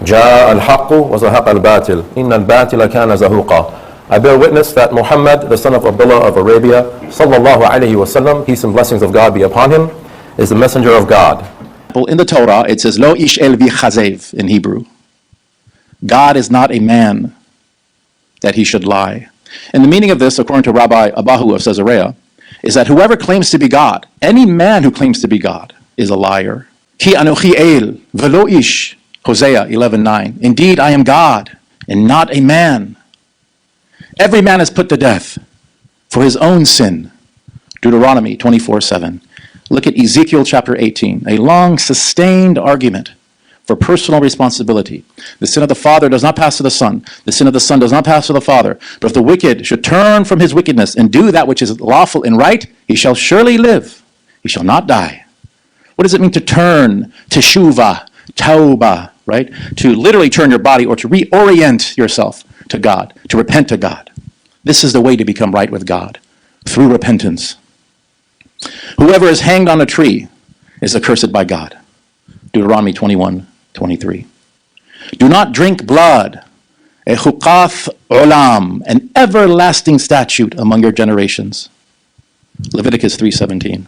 جاء الحق وزهق الباطل إن الباطل كان زهوقا. I bear witness that Muhammad, the son of Abdullah of Arabia, sallallahu alayhi wasallam, peace and blessings of God be upon him, is the messenger of God. In the Torah, it says, Lo ish el v'chazev in Hebrew. God is not a man that he should lie. And the meaning of this, according to Rabbi Abahu of Caesarea, is that whoever claims to be God, any man who claims to be God, is a liar. Ki anochi el v'lo ish, Hosea 11:9. Indeed, I am God, and not a man. Every man is put to death for his own sin. Deuteronomy 24:7. Look at Ezekiel chapter 18, a long, sustained argument for personal responsibility. The sin of the father does not pass to the son. The sin of the son does not pass to the father. But if the wicked should turn from his wickedness and do that which is lawful and right, he shall surely live. He shall not die. What does it mean to turn? Teshuvah, tauba, right? To literally turn your body or to reorient yourself to God, to repent to God. This is the way to become right with God, through repentance. Whoever is hanged on a tree is accursed by God. Deuteronomy 21:23. Do not drink blood, a chukath olam, an everlasting statute among your generations. Leviticus 3:17.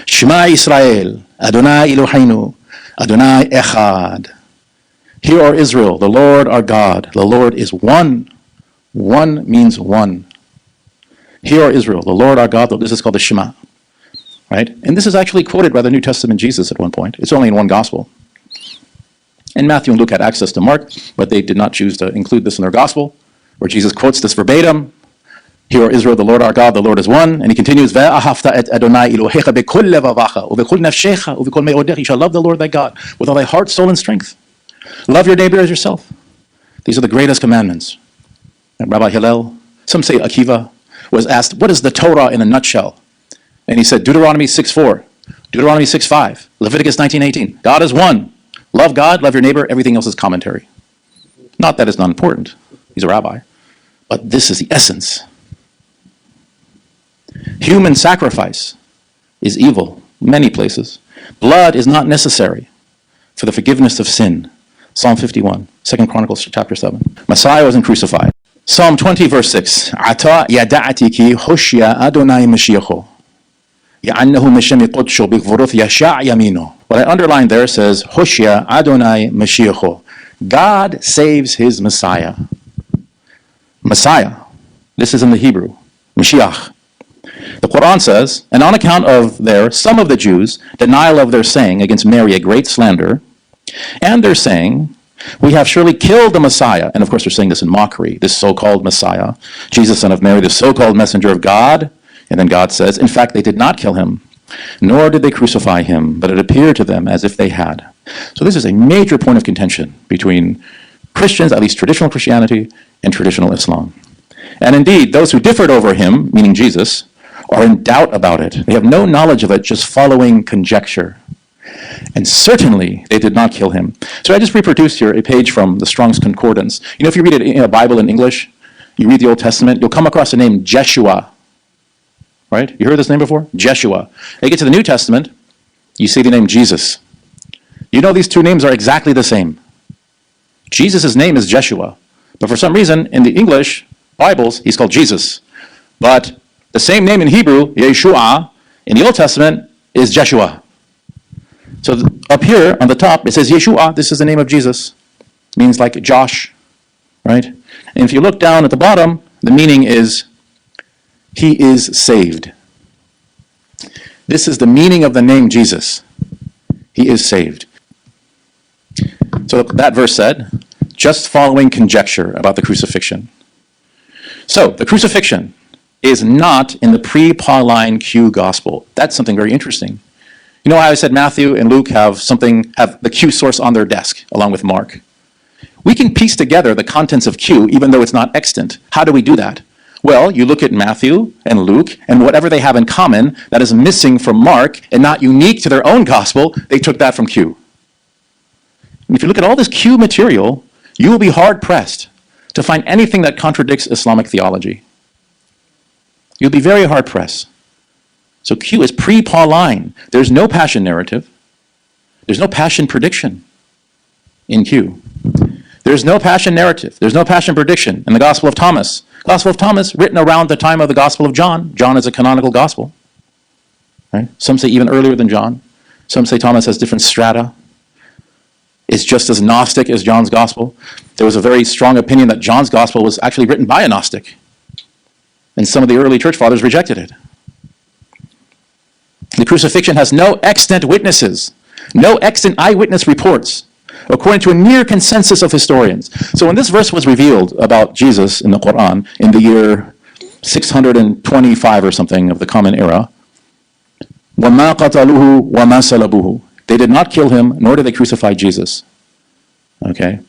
Shema Yisrael, Adonai Eloheinu, Adonai Echad. Hear, O Israel, the Lord our God, the Lord is one. One means one. Hear, O Israel, the Lord our God, this is called the Shema. Right? And this is actually quoted by the New Testament Jesus at one point. It's only in one gospel. And Matthew and Luke had access to Mark, but they did not choose to include this in their gospel, where Jesus quotes this verbatim. Hear, O Israel, the Lord our God, the Lord is one. And he continues, Ve'ahavta et Adonai Elohecha be'kol levavecha u'be'kol nafshecha u'be'kol me'odecha. You shall love the Lord thy God with all thy heart, soul, and strength. Love your neighbor as yourself. These are the greatest commandments. And Rabbi Hillel, some say Akiva, was asked, what is the Torah in a nutshell? And he said, Deuteronomy 6:4, Deuteronomy 6:5, Leviticus 19:18. God is one. Love God, love your neighbor, everything else is commentary. Not that it's not important. He's a rabbi. But this is the essence. Human sacrifice is evil, many places. Blood is not necessary for the forgiveness of sin. Psalm 51, 2 Chronicles chapter 7. Messiah wasn't crucified. Psalm 20, verse 6. Ataie yada'ati ki hoshia Adonai Mashiacho. What I underlined there says, Hoshia Adonai Mashiacho. God saves his Messiah. Messiah. This is in the Hebrew. Mashiach. The Qur'an says, and on account of some of the Jews' denial of their saying against Mary a great slander, and they're saying, we have surely killed the Messiah. And of course they're saying this in mockery, this so-called Messiah, Jesus, son of Mary, the so-called messenger of God. And then God says, in fact, they did not kill him, nor did they crucify him, but it appeared to them as if they had. So this is a major point of contention between Christians, at least traditional Christianity, and traditional Islam. And indeed, those who differed over him, meaning Jesus, are in doubt about it. They have no knowledge of it, just following conjecture. And certainly, they did not kill him. So I just reproduced here a page from the Strong's Concordance. You know, if you read it in a Bible in English, you read the Old Testament, you'll come across the name Jeshua. Right? You heard this name before? Jeshua. They get to the New Testament, you see the name Jesus. You know these two names are exactly the same. Jesus' name is Jeshua. But for some reason, in the English Bibles, he's called Jesus. But the same name in Hebrew, Yeshua, in the Old Testament, is Jeshua. So up here on the top, it says Yeshua. This is the name of Jesus. It means like Josh. Right? And if you look down at the bottom, the meaning is he is saved. This is the meaning of the name Jesus. He is saved. So that verse said, just following conjecture about the crucifixion. So the crucifixion is not in the pre-Pauline Q gospel. That's something very interesting. You know how I said Matthew and Luke have the Q source on their desk, along with Mark? We can piece together the contents of Q, even though it's not extant. How do we do that? Well, you look at Matthew and Luke, and whatever they have in common that is missing from Mark and not unique to their own gospel, they took that from Q. And if you look at all this Q material, you will be hard-pressed to find anything that contradicts Islamic theology. You'll be very hard-pressed. So Q is pre-Pauline. There's no passion narrative. There's no passion prediction in Q. There's no passion narrative. There's no passion prediction in the Gospel of Thomas. Gospel of Thomas, written around the time of the Gospel of John. John is a canonical gospel. Right? Some say even earlier than John. Some say Thomas has different strata. It's just as Gnostic as John's Gospel. There was a very strong opinion that John's Gospel was actually written by a Gnostic. And some of the early church fathers rejected it. The crucifixion has no extant witnesses, no extant eyewitness reports, according to a near consensus of historians. So when this verse was revealed about Jesus in the Qur'an in the year 625 or something of the Common Era, وَمَا قَتَلُوهُ وَمَا سَلَبُوهُ, they did not kill him, nor did they crucify Jesus. Okay?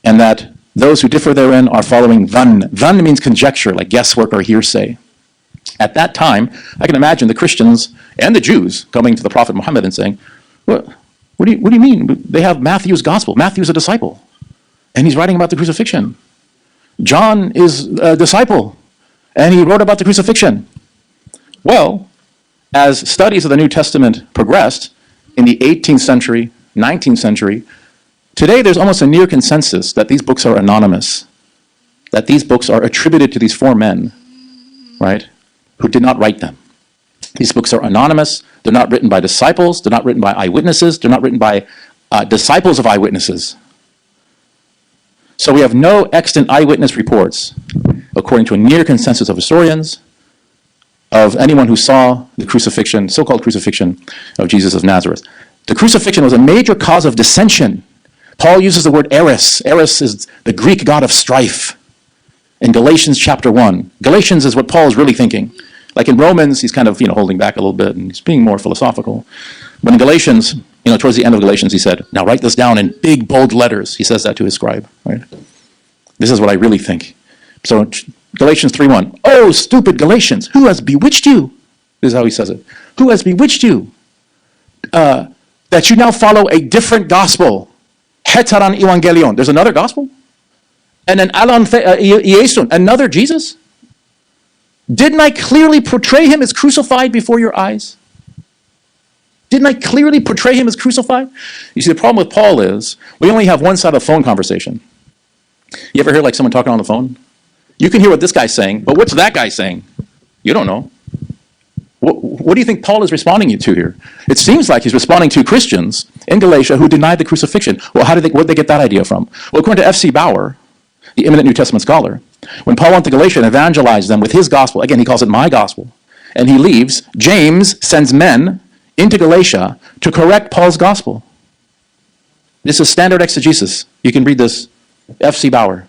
And that those who differ therein are following dhann. Dhann means conjecture, like guesswork or hearsay. At that time, I can imagine the Christians and the Jews coming to the Prophet Muhammad and saying, what do you mean? They have Matthew's gospel. Matthew's a disciple, and he's writing about the crucifixion. John is a disciple, and he wrote about the crucifixion. Well, as studies of the New Testament progressed in the 18th century, 19th century, today there's almost a near consensus that these books are anonymous, that these books are attributed to these four men, right, who did not write them. These books are anonymous. They're not written by disciples. They're not written by eyewitnesses. They're not written by disciples of eyewitnesses. So we have no extant eyewitness reports, according to a near consensus of historians, of anyone who saw the crucifixion, so-called crucifixion of Jesus of Nazareth. The crucifixion was a major cause of dissension. Paul uses the word eris. Eris is the Greek god of strife in Galatians chapter 1. Galatians is what Paul is really thinking. Like in Romans, he's kind of, holding back a little bit and he's being more philosophical. But in Galatians, towards the end of Galatians, he said, now write this down in big, bold letters. He says that to his scribe, right? This is what I really think. So Galatians 3:1, oh, stupid Galatians, who has bewitched you? This is how he says it. Who has bewitched you? That you now follow a different gospel. Heteran evangelion. There's another gospel? And then alon iesun, another Jesus? Didn't I clearly portray him as crucified before your eyes? Didn't I clearly portray him as crucified? You see, the problem with Paul is we only have one side of the phone conversation. You ever hear like someone talking on the phone? You can hear what this guy's saying, but what's that guy saying? You don't know. What do you think Paul is responding to here? It seems like he's responding to Christians in Galatia who denied the crucifixion. Well, where did they get that idea from? Well, according to F.C. Bauer, the eminent New Testament scholar, when Paul went to Galatia and evangelized them with his gospel, again, he calls it my gospel, and he leaves, James sends men into Galatia to correct Paul's gospel. This is standard exegesis. You can read this, F.C. Bauer.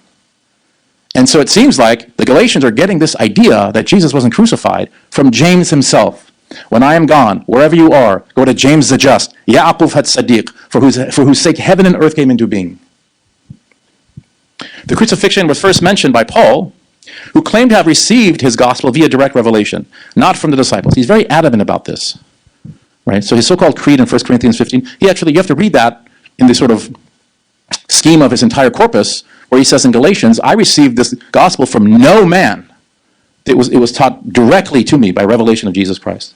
And so it seems like the Galatians are getting this idea that Jesus wasn't crucified from James himself. When I am gone, wherever you are, go to James the Just, Ya'aqub hat-Sadiq, for whose sake heaven and earth came into being. The crucifixion was first mentioned by Paul, who claimed to have received his gospel via direct revelation, not from the disciples. He's very adamant about this, right? So his so-called creed in 1 Corinthians 15, you have to read that in the sort of scheme of his entire corpus, where he says in Galatians, I received this gospel from no man. It was taught directly to me by revelation of Jesus Christ.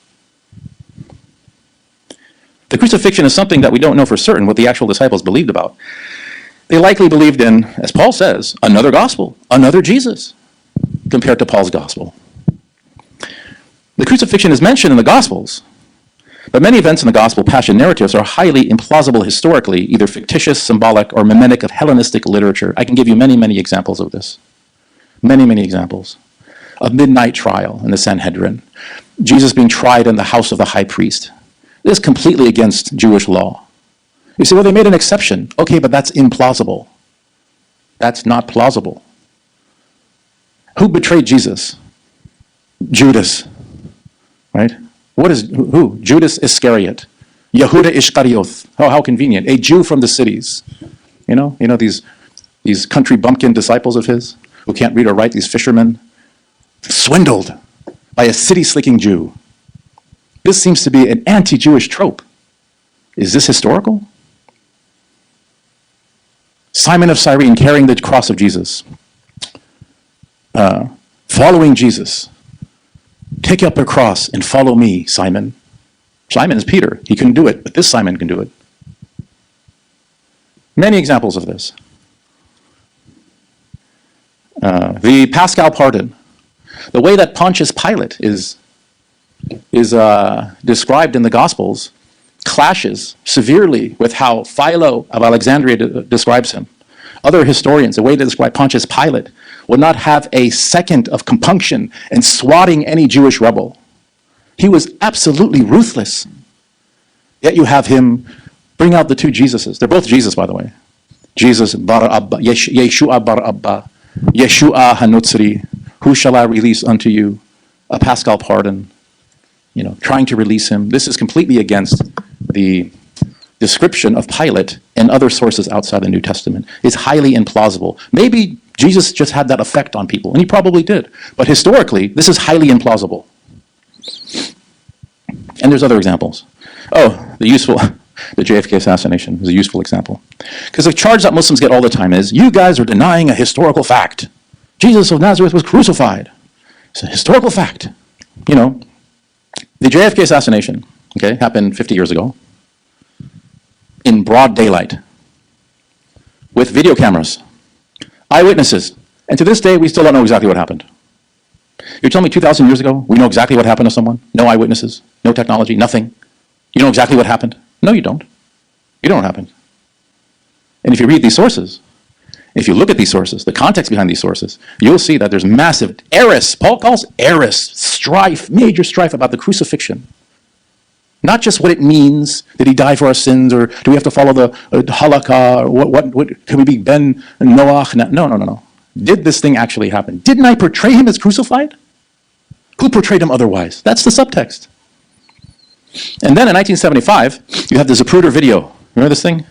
The crucifixion is something that we don't know for certain what the actual disciples believed about. They likely believed in, as Paul says, another gospel, another Jesus, compared to Paul's gospel. The crucifixion is mentioned in the Gospels, but many events in the gospel passion narratives are highly implausible historically, either fictitious, symbolic, or mimetic of Hellenistic literature. I can give you many, many examples of this. Many, many examples. A midnight trial in the Sanhedrin. Jesus being tried in the house of the high priest. This is completely against Jewish law. You say, well, they made an exception. Okay, but that's implausible. That's not plausible. Who betrayed Jesus? Judas, right? Who? Judas Iscariot. Yehuda Ishkarioth. Oh, how convenient. A Jew from the cities. These country bumpkin disciples of his who can't read or write, these fishermen, swindled by a city-slicking Jew. This seems to be an anti-Jewish trope. Is this historical? Simon of Cyrene carrying the cross of Jesus. Following Jesus. Take up your cross and follow me, Simon. Simon is Peter. He couldn't do it, but this Simon can do it. Many examples of this. The Paschal pardon. The way that Pontius Pilate is described in the Gospels clashes severely with how Philo of Alexandria describes him. Other historians, the way they describe Pontius Pilate, would not have a second of compunction in swatting any Jewish rebel. He was absolutely ruthless. Yet you have him bring out the two Jesuses. They're both Jesus, by the way. Jesus bar Abba, Yeshua bar Abba, Yeshua Hanutzri. Who shall I release unto you? A Paschal pardon. Trying to release him. This is completely against the description of Pilate and other sources outside the New Testament. It's highly implausible. Maybe Jesus just had that effect on people, and he probably did. But historically, this is highly implausible. And there's other examples. Oh, the JFK assassination is a useful example. Because the charge that Muslims get all the time is, you guys are denying a historical fact. Jesus of Nazareth was crucified. It's a historical fact. The JFK assassination, happened 50 years ago in broad daylight with video cameras, eyewitnesses, and to this day we still don't know exactly what happened. You're telling me 2,000 years ago we know exactly what happened to someone? No eyewitnesses, no technology, nothing. You know exactly what happened? No, you don't. You don't know what happened. And if you read these sources, if you look at these sources, the context behind these sources, you'll see that there's massive eris, Paul calls eris, strife, major strife about the crucifixion. Not just what it means, did he die for our sins, or do we have to follow the halakha, or what can we be Ben Noach? No. Did this thing actually happen? Didn't I portray him as crucified? Who portrayed him otherwise? That's the subtext. And then in 1975, you have the Zapruder video. Remember this thing?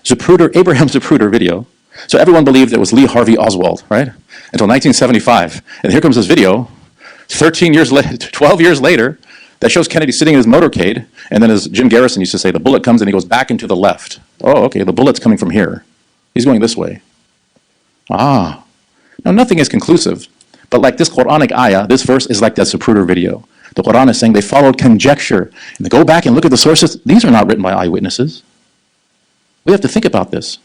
Abraham Zapruder video. So everyone believed it was Lee Harvey Oswald, right? Until 1975. And here comes this video, 12 years later, that shows Kennedy sitting in his motorcade, and then as Jim Garrison used to say, the bullet comes and he goes back into the left. Oh, okay, the bullet's coming from here. He's going this way. Now nothing is conclusive, but like this Quranic ayah, this verse is like that Zapruder video. The Quran is saying they followed conjecture. And they go back and look at the sources. These are not written by eyewitnesses. We have to think about this.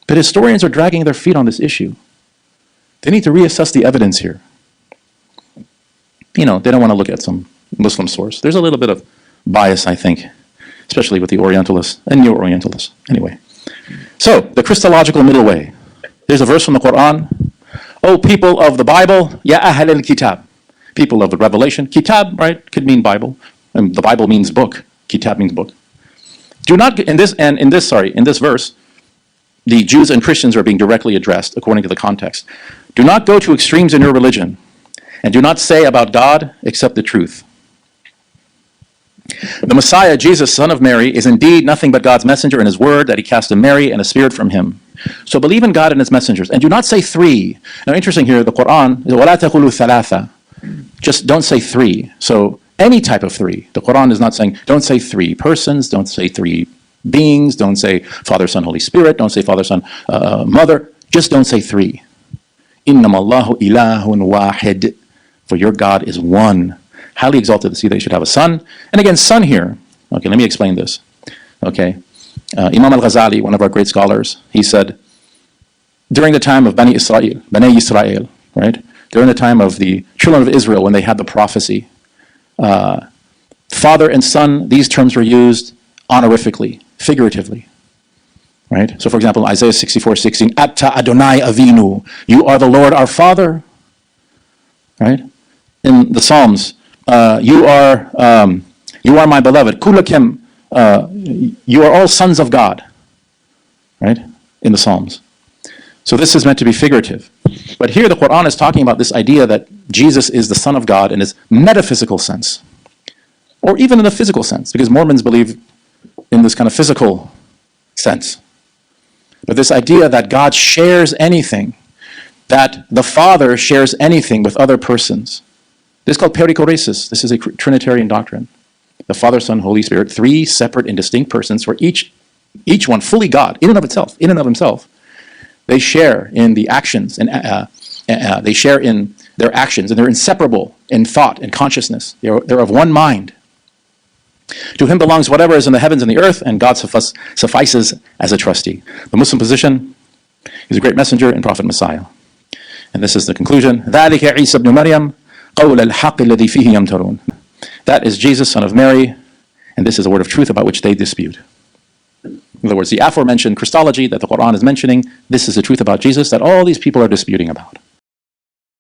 But historians are dragging their feet on this issue. They need to reassess the evidence here. They don't want to look at some Muslim source. There's a little bit of bias, I think, especially with the Orientalists and Neo-Orientalists. Anyway, so the Christological middle way. There's a verse from the Quran. O people of the Bible, ya ahl al-kitab. People of the Revelation. Kitab, right, could mean Bible. And the Bible means book. Kitab means book. Do not, in this verse, the Jews and Christians are being directly addressed according to the context. Do not go to extremes in your religion, and do not say about God except the truth. The Messiah, Jesus, son of Mary, is indeed nothing but God's messenger and his word that he cast a Mary and a spirit from him. So believe in God and his messengers, and do not say three. Now interesting here, the Quran is وَلَا تَقُولُوا ثَلَاثَ. Just don't say three. So any type of three. The Quran is not saying, don't say three persons, don't say three beings, don't say Father, Son, Holy Spirit, don't say Father, Son, Mother. Just don't say three. إِنَّمَا اللَّهُ إِلَهٌ وَاحِدٌ. For your God is one. Highly exalted to see that you should have a son. And again, son here. Okay, let me explain this. Okay. Imam al-Ghazali, one of our great scholars, he said, during the time of Bani Israel, right? During the time of the children of Israel, when they had the prophecy, father and son, these terms were used honorifically, figuratively, right? So for example, Isaiah 64:16, Atta Adonai Avinu, you are the Lord our Father, right? In the Psalms, you are my beloved, Kulakim, you are all sons of God, right? In the Psalms. So this is meant to be figurative. But here the Quran is talking about this idea that Jesus is the Son of God in his metaphysical sense, or even in a physical sense, because Mormons believe in this kind of physical sense. But this idea that God shares anything, that the Father shares anything with other persons. This is called perichoresis. This is a Trinitarian doctrine. The Father, Son, Holy Spirit, three separate and distinct persons, where each one fully God, in and of himself. They share in the actions, and they share in their actions, and they're inseparable in thought and consciousness. They're of one mind. To him belongs whatever is in the heavens and the earth, and God suffices as a trustee. The Muslim position is a great messenger and prophet Messiah. And this is the conclusion. ذَلِكَ عِيسَى بْنُ مَرْيَمْ قَوْلَ الْحَقِّ الَّذِي فِيهِ يَمْتَرُونَ. That is Jesus, son of Mary, and this is the word of truth about which they dispute. In other words, the aforementioned Christology that the Qur'an is mentioning, this is the truth about Jesus that all these people are disputing about.